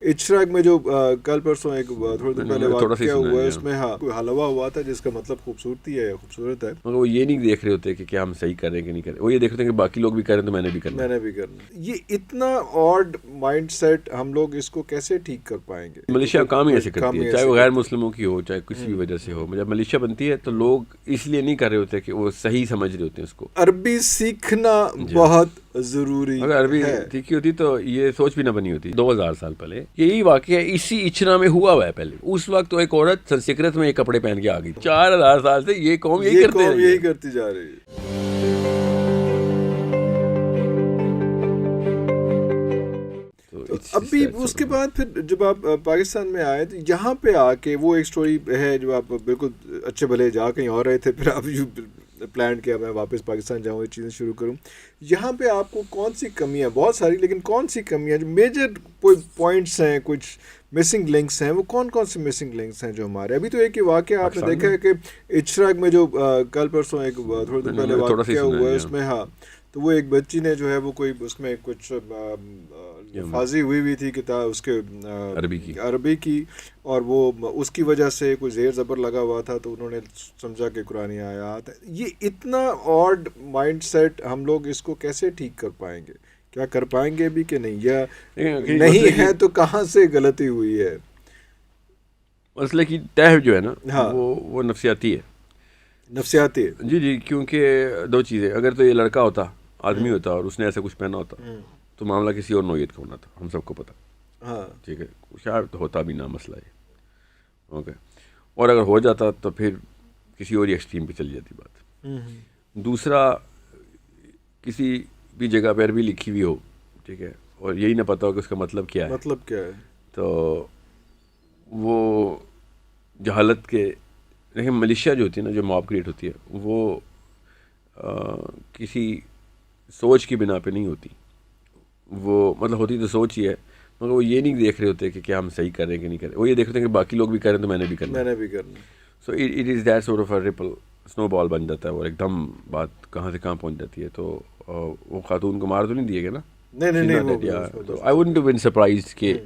Ishraq में जो कल परसों एक थोड़ी देर पहले थोड़ा सा वाक़या सुना हुआ है, है उसमें हाँ कोई हलवा हुआ था जिसका मतलब खूबसूरत है। मगर वो ये नहीं देख रहे होते कि क्या हम सही कर रहे हैं कि नहीं कर रहे, वो ये देख रहे हैं कि बाकी लोग भी कर रहे हैं तो मैंने भी करना है। मैंने भी करना। ये इतना ऑड माइंडसेट, हम लोग इसको कैसे ठीक कर पाएंगे? मलेशिया काम ही ऐसे करती काम है, ही चाहे ऐसे वो गैर करती मुस्लिमों की हो चाहे किसी भी वजह से हो। जब मलेशिया बनती है तो लोग इसलिए नहीं कर रहे होते कि वो सही समझ रहे होते हैं उसको। अरबी सीखना बहुत ज़रूरी अगर अरबी है। सीखी होती तो ये सोच भी ना बनी होती। 2000 साल पहले यही वाकया इसी इचना में हुआ है। पहले उस वक्त तो एक औरत संस्कृत में ये कपड़े पहन के आ गई। 4000 साल से ये कौम यही करती जा रही है। तो अभी उसके बाद फिर जब आप पाकिस्तान में आए तो यहाँ पे आके वो एक स्टोरी है जो आप बिल्कुल अच्छे भले जा कहीं और रहे थे, फिर आप प्लान किया मैं वापस पाकिस्तान जाऊँ, ये चीज़ें शुरू करूँ। यहाँ पे आपको कौन सी कमियाँ, बहुत सारी, लेकिन कौन सी कमियाँ जो मेजर कोई पॉइंट्स हैं, कुछ मिसिंग लिंक्स हैं, वो कौन कौन से मिसिंग लिंक्स हैं जो हमारे? अभी तो एक ही वाक़या आपने देखा है कि इशराक में जो कल परसों एक थोड़ी देर पहले वाक़या हुआ है, उसमें हाँ तो वो एक बच्ची ने जो है वो कोई उसमें कुछ फाजी हुई थी किताब उसके अरबी की, और वो उसकी वजह से कोई ज़ेर ज़बर लगा हुआ था तो उन्होंने समझा कि कुरानी आयत है। ये इतना ऑड माइंडसेट, हम लोग इसको कैसे ठीक कर पाएंगे? क्या कर पाएंगे भी कि नहीं, या नहीं है तो कहाँ से गलती हुई है? मसले की तह जो है ना, हाँ, वो नफसियाती है। जी, क्योंकि दो चीज़ें, अगर तो ये लड़का होता, आदमी होता और उसने ऐसा कुछ पहना होता तो मामला किसी और नौयत का होना था, हम सबको पता। हाँ ठीक है, शायद होता भी ना मसला ये, ओके। और अगर हो जाता तो फिर किसी और एक्सट्रीम पे चली जाती बात। दूसरा, किसी भी जगह पर भी लिखी हुई हो, ठीक है, और यही ना पता हो कि उसका मतलब क्या है, तो वो जहालत के। लेकिन मलेशिया जो होती है ना, जो मॉब क्रिएट होती है, वो किसी सोच की बिना पे नहीं होती। वो मतलब होती तो सोच ही है, मगर वो ये नहीं देख रहे होते कि क्या हम सही कर रहे हैं कि नहीं कर रहे, वो ये देख रहे हैं कि बाकी लोग भी कर रहे हैं तो मैंने भी करना। So it is that sort of a ripple, snow ball बन जाता है और एकदम बात कहाँ से कहाँ पहुँच जाती है। तो वो खातून को मार तो नहीं दिएगा ना, नहीं, तो I wouldn't have been surprised कि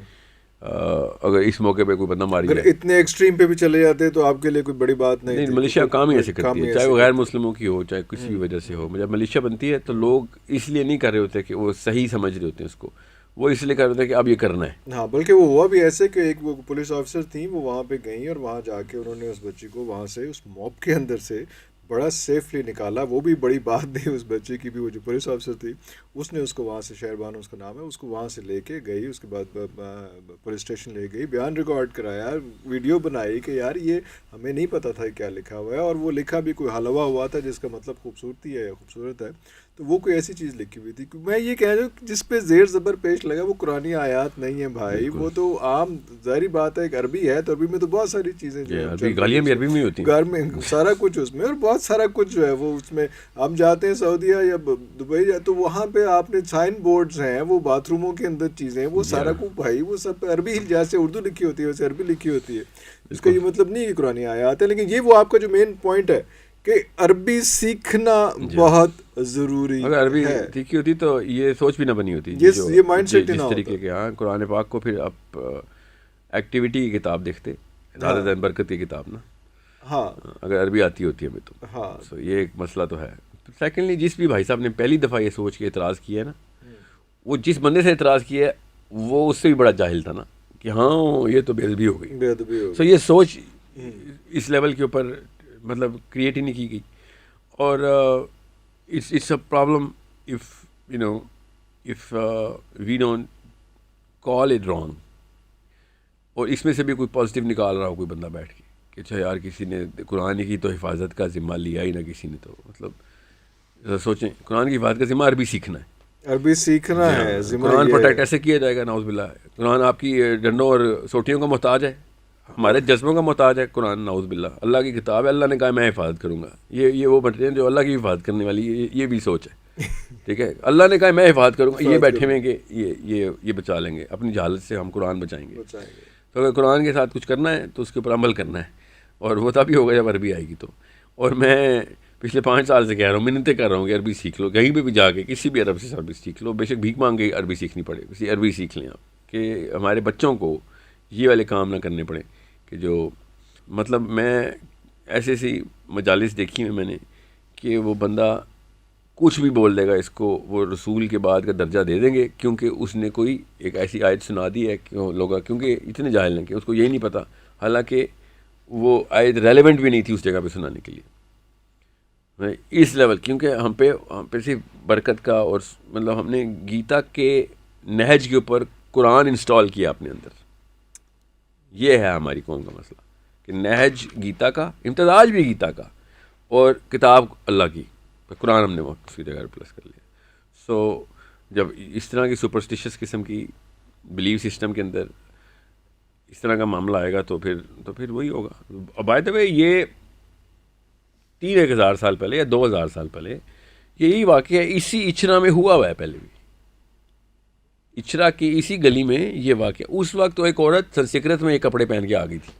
अगर इस मौके पे कोई बंदा मारी जाए। इतने एक्सट्रीम पे भी चले जाते तो आपके लिए कोई बड़ी बात नहीं थी। मलेशिया काम ही ऐसे करती है, चाहे वो गैर मुस्लिमों की हो चाहे किसी भी वजह से हो। जब मलेशिया बनती है तो लोग इसलिए नहीं कर रहे होते कि वो सही समझ रहे होते हैं उसको, वो इसलिए कर रहे थे कि अब ये करना है। हाँ, बल्कि वो हुआ भी ऐसे कि एक वो पुलिस ऑफिसर थी, वो वहाँ पे गई और वहाँ जाके उन्होंने उस बच्ची को वहाँ से, उस मॉब के अंदर से बड़ा सेफली निकाला। वो भी बड़ी बात थी उस बच्चे की भी। वो जो पुलिस ऑफिसर थी उसने उसको वहाँ से, शहरबानो उसका नाम है, उसको वहाँ से लेके गई, उसके बाद पुलिस स्टेशन ले गई, बयान रिकॉर्ड कराया, वीडियो बनाई कि यार ये हमें नहीं पता था क्या लिखा हुआ है, और वो लिखा भी कोई हलवा हुआ था जिसका मतलब खूबसूरत है, तो वो कोई ऐसी चीज़ लिखी हुई थी। मैं ये कह रहा हूँ जिस पे ज़ेर ज़बर पेश लगा वो कुरानी आयात नहीं है भाई, वो तो आम ज़ाहिर बात है। एक अरबी है तो अरबी में तो बहुत सारी चीज़ें जो है, गालियाँ भी अरबी में होती हैं, घर में सारा कुछ उसमें, और बहुत सारा कुछ जो है वो उसमें। हम जाते हैं सऊदीया या दुबई या तो वहाँ पे आपने साइन बोर्ड्स हैं, वो बाथरूमों के अंदर चीज़ें, वो सारा कुछ भाई वो सब अरबी, जैसे उर्दू लिखी होती है वैसे अरबी लिखी होती है। इसका ये मतलब नहीं कि कुरानी आयात है, लेकिन ये वो आपका जो मेन पॉइंट है कि अरबी सीखना बहुत ज़रूरी है। अगर अरबी सीखी होती तो ये सोच भी ना बनी होती, ये माइंडसेट जिस तरीके के। हाँ, कुरान पाक को फिर आप एक्टिविटी की किताब देखते रादर देन बरकत की किताब ना। हाँ, अगर अरबी आती होती है हमें तो। हाँ, सो ये एक मसला तो है। सेकेंडली, जिस भी भाई साहब ने पहली दफ़ा ये सोच के एतराज़ किया है ना, वो जिस बंदे से एतराज़ किया है वो उससे भी बड़ा जाहिल था ना, कि हाँ ये तो बेअदबी हो गई। सो ये सोच इस लेवल के ऊपर मतलब क्रिएट ही नहीं की गई। और it's a problem if we don't call it wrong. और इसमें से भी कोई पॉजिटिव निकाल रहा हो कोई बंदा बैठ के कि अच्छा यार किसी ने कुरान की तो हिफाजत का ज़िम्मा लिया ही ना किसी ने, तो मतलब सोचें, कुरान की हिफाजत का ज़िम्मा अरबी सीखना है, कुरान प्रोटेक्ट ऐसे किया जाएगा नाउज़ुबिल्लाह। कुरान आपकी डंडों और सोटियों का मोहताज है, हमारे जज्बों का मोहताज है कुरान, नाउज़ुबिल्लाह। अल्लाह की किताब है, अल्लाह ने कहा मैं हिफाजत करूँगा। ये वो बैठे हैं जो अल्लाह की हिफाजत करने वाली, ये भी सोच है, ठीक है। अल्लाह ने कहा मैं हिफाजत करूँगा, ये बैठे हुए कि ये बचा लेंगे अपनी जहालत से, हम कुरान बचाएंगे। तो अगर कुरान के साथ कुछ करना है तो उसके ऊपर अमल करना है, और वो तभी होगा जब अरबी आएगी तो। और मैं पिछले 5 साल से कह रहा हूँ, मिन्नतें कर रहा हूँ कि अरबी सीख लो, कहीं पे भी जाके किसी भी अरब से अरबी सीख लो, बेशक भीख मांग के अरबी सीखनी पड़े, किसी अरबी सीख लें आप, کہ ہمارے بچوں کو یہ والے کام نہ کرنے پڑیں کہ جو مطلب میں ایسی مجالس دیکھی ہیں میں نے کہ وہ بندہ کچھ بھی بول دے گا اس کو وہ رسول کے بعد کا درجہ دے دیں گے کیونکہ اس نے کوئی ایک ایسی آیت سنا دی ہے کہ لوگ کیونکہ اتنے جاہل ہیں کہ اس کو یہی نہیں پتہ، حالانکہ وہ آیت ریلیونٹ بھی نہیں تھی اس جگہ پہ سنانے کے لیے اس لیول، کیونکہ ہم پہ صرف برکت کا اور مطلب ہم نے گیتا کے نہج کے اوپر قرآن انسٹال کیا اپنے اندر. یہ ہے ہماری قوم کا مسئلہ کہ نہج گیتا کا، امتزاج بھی گیتا کا، اور کتاب اللہ کی، قرآن ہم نے وہاں اس کی جگہ پلس کر لیا. سو جب اس طرح کی سپرسٹیشس قسم کی بلیف سسٹم کے اندر اس طرح کا معاملہ آئے گا تو پھر وہی ہوگا. بائی دا وے یہ 3,000 سال پہلے یا 2,000 سال پہلے یہی واقعہ اسی اچھرا میں ہوا ہے. پہلے بھی اچھرا کی اسی گلی میں یہ واقعہ، اس وقت تو ایک عورت سنسکرت میں ایک کپڑے پہن کے آ گئی تھی،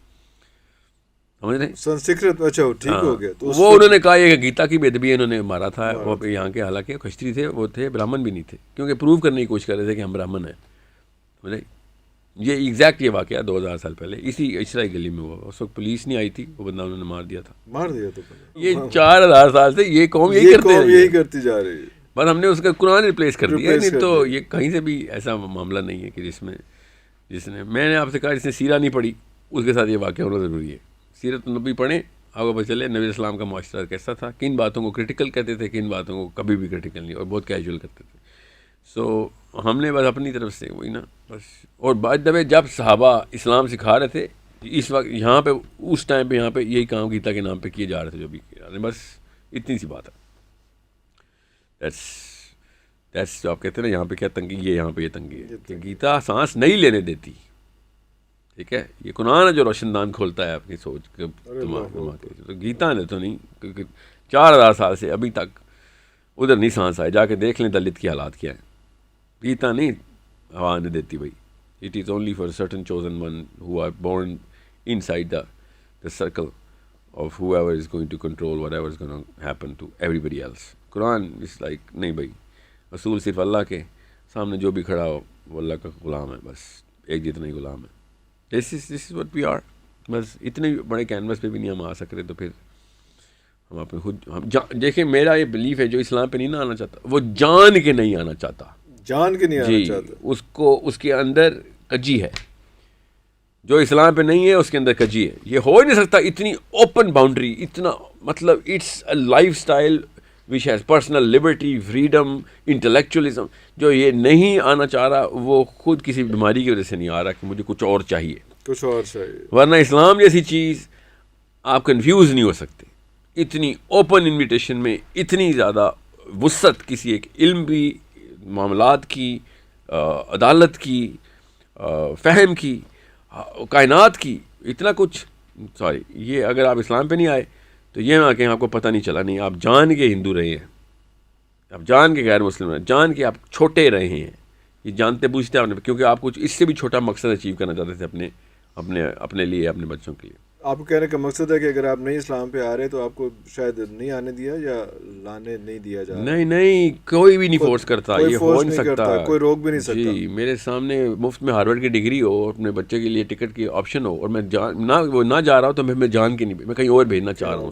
سمجھ رہے ہیں سنسکرت میں. اچھا ٹھیک ہو گیا. تو وہ انہوں نے کہا یہ گیتا کی بے ادبی انہوں نے مارا تھا وہ یہاں کے، حالانکہ کھشتری تھے، وہ تھے برہمن بھی نہیں تھے، کیونکہ پروو کرنے کی کوشش کر رہے تھے کہ ہم برہمن ہیں. سمجھ رہے یہ ایگزیکٹ یہ واقعہ 2,000 سال پہلے اسی اچھرا گلی میں ہوا. اس وقت پولیس نہیں آئی تھی، وہ بندہ انہوں نے مار دیا تھا. یہ 4,000 سال سے یہ قوم یہی کرتی جا رہی ہے. بس ہم نے اس کا قرآن ریپلیس کر دیا. نہیں تو یہ کہیں سے بھی ایسا معاملہ نہیں ہے کہ جس نے میں نے آپ سے کہا جس نے سیرہ نہیں پڑھی اس کے ساتھ یہ واقعہ ہونا ضروری ہے. سیرت نبی پڑھیں، آپ کو پتہ چلے نبی اسلام کا معاشرہ کیسا تھا، کن باتوں کو کرٹیکل کہتے تھے، کن باتوں کو کبھی بھی کرٹیکل نہیں، اور بہت کیجول کرتے تھے. سو ہم نے بس اپنی طرف سے وہی نا بس. اور بعد دفعہ جب صحابہ اسلام سکھا رہے تھے اس وقت یہاں پہ اس ٹائم پہ یہاں پہ یہی کام گیتا کے نام پہ کیے جا رہے تھے جو بھی کیا. بس اتنی سی بات ہے. دیٹس جو آپ کہتے ہیں نا یہاں پہ کیا تنگی، یہ یہاں پہ یہ تنگی ہے کہ گیتا سانس نہیں لینے دیتی. ٹھیک ہے، یہ قرآن ہے جو روشن دان کھولتا ہے اپنی سوچ کے تو گیتا نے تو نہیں، کیونکہ 4,000 سال سے ابھی تک ادھر نہیں سانس آئے. جا کے دیکھ لیں دلت کی حالات کیا ہیں. گیتا نہیں ہوا نے دیتی بھائی. It is only for certain chosen one who are born inside the circle of whoever is going to control whatever is going to happen to everybody else. Quran is like نہیں بھائی، رسول صرف اللہ کے سامنے جو بھی کھڑا ہو وہ اللہ کا غلام ہے، بس ایک جتنا ہی غلام ہے. دس از وٹ وی آر. بس اتنے بڑے کینوس پہ بھی نہیں ہم آ سک رہے تو پھر ہم اپنے خود دیکھیں. میرا یہ بلیف ہے جو اسلام پہ نہیں نہ آنا چاہتا وہ جان کے نہیں آنا چاہتا، جان کے نہیں آنا چاہتا. اس کو اس کے اندر کجی ہے. جو اسلام پہ نہیں ہے اس کے اندر کجی ہے. یہ ہو ہی نہیں سکتا. اتنی اوپن باؤنڈری، اتنا مطلب it's a lifestyle which has personal liberty, freedom, intellectualism. جو یہ نہیں آنا چاہ رہا وہ خود کسی بیماری کی وجہ سے نہیں آ رہا کہ مجھے کچھ اور چاہیے، کچھ اور چاہیے. ورنہ اسلام جیسی چیز آپ کنفیوز نہیں ہو سکتے. اتنی اوپن انویٹیشن میں اتنی زیادہ وسعت کسی ایک علم بھی، معاملات کی، عدالت کی، فہم کی، کائنات کی، اتنا کچھ. سوری، یہ اگر آپ اسلام پہ نہیں آئے تو یہ نہ کہیں آپ کو پتہ نہیں چلا. نہیں، آپ جان کے ہندو رہے ہیں، آپ جان کے غیر مسلم رہے، جان کے آپ چھوٹے رہے ہیں. یہ جانتے بوجھتے آپ نے، کیونکہ آپ کچھ اس سے بھی چھوٹا مقصد اچیو کرنا چاہتے تھے اپنے لیے، اپنے بچوں کے لیے. آپ کو کہنے کا مقصد ہے کہ اگر آپ نہیں اسلام پہ آ رہے تو آپ کو شاید نہیں آنے دیا یا لانے نہیں دیا جا رہا. نہیں، کوئی بھی نہیں فورس کرتا. یہ ہو نہیں سکتا، کوئی روک بھی نہیں سکتا. جی، میرے سامنے مفت میں ہارورڈ کی ڈگری ہو، اپنے بچے کے لیے ٹکٹ کی آپشن ہو، اور میں نہ جا رہا ہوں تو میں جان کے نہیں، میں کہیں اور بھیجنا چاہ رہا ہوں.